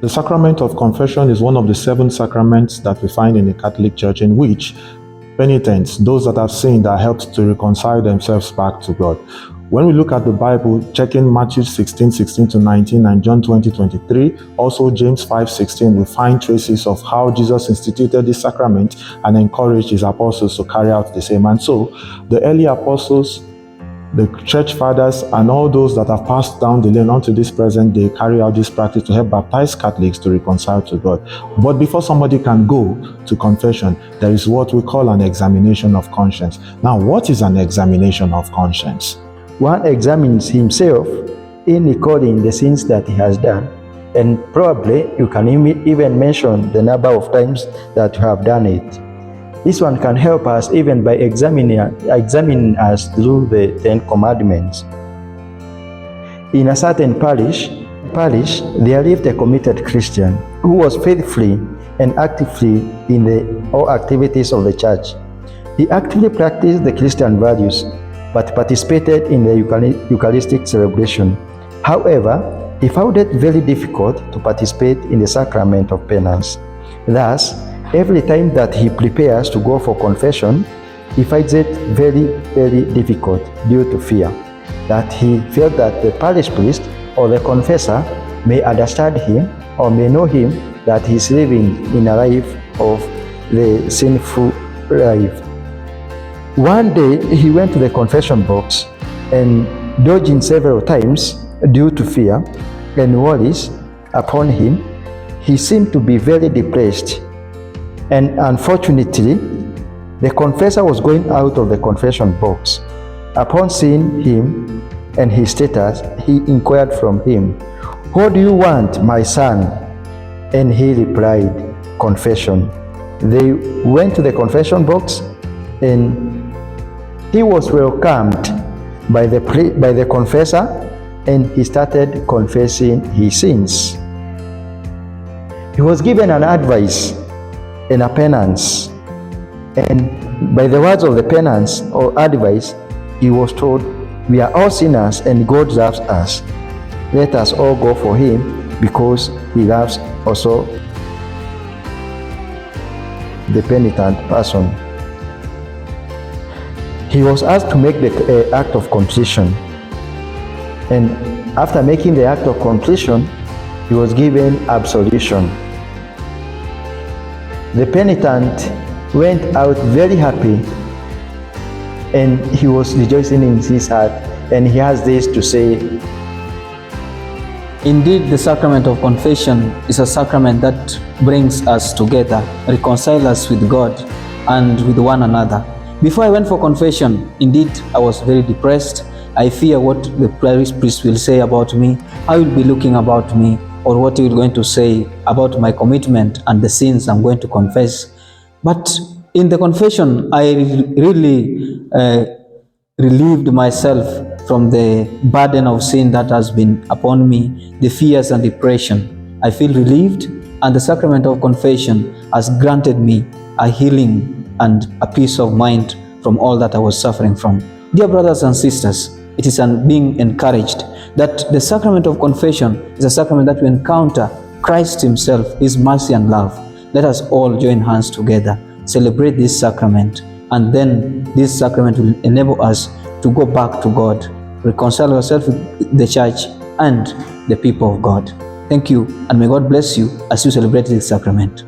The sacrament of confession is one of the 7 sacraments that we find in the Catholic Church, in which penitents, those that have sinned, are helped to reconcile themselves back to God. When we look at the Bible, checking Matthew 16:16 to 19 and John 20:23, also James 5:16, we find traces of how Jesus instituted this sacrament and encouraged his apostles to carry out the same. And so the early apostles, the church fathers, and all those that have passed down the lane unto this present day carry out this practice to help baptize Catholics to reconcile to God. But before somebody can go to confession, there is what we call an examination of conscience. Now, what is an examination of conscience? One examines himself in recalling the sins that he has done, and probably you can even mention the number of times that you have done it. This one can help us even by examining us through the 10 Commandments. In a certain parish, there lived a committed Christian who was faithfully and actively in all activities of the church. He actively practiced the Christian values, but participated in the Eucharistic celebration. However, he found it very difficult to participate in the Sacrament of Penance. Thus, every time that he prepares to go for confession, he finds it very, very difficult due to fear that he felt that the parish priest or the confessor may understand him or may know him that he is living in a life of the sinful life. One day, he went to the confession box and dodging several times due to fear and worries upon him, he seemed to be very depressed. And unfortunately, the confessor was going out of the confession box. Upon seeing him and his status, he inquired from him, "What do you want, my son?" And he replied, "Confession." They went to the confession box and he was welcomed by the confessor, and he started confessing his sins. He was given an advice and a penance, and by the words of the penance or advice, he was told, "We are all sinners and God loves us. Let us all go for him because he loves also the penitent person." He was asked to make the act of contrition, and after making the act of contrition, he was given absolution. The penitent went out very happy, and he was rejoicing in his heart, and he has this to say: "Indeed, the sacrament of confession is a sacrament that brings us together, reconciles us with God and with one another. Before I went for confession, indeed, I was very depressed. I fear what the parish priest will say about me, how he will be looking about me, or what he is going to say about my commitment and the sins I'm going to confess. But in the confession, I really relieved myself from the burden of sin that has been upon me, the fears and depression. I feel relieved, and the sacrament of confession has granted me a healing and a peace of mind from all that I was suffering from. Dear brothers and sisters, it is being encouraged that the sacrament of confession is a sacrament that we encounter Christ himself, his mercy and love. Let us all join hands together, celebrate this sacrament, and then this sacrament will enable us to go back to God, reconcile ourselves with the church and the people of God. Thank you, and may God bless you as you celebrate this sacrament.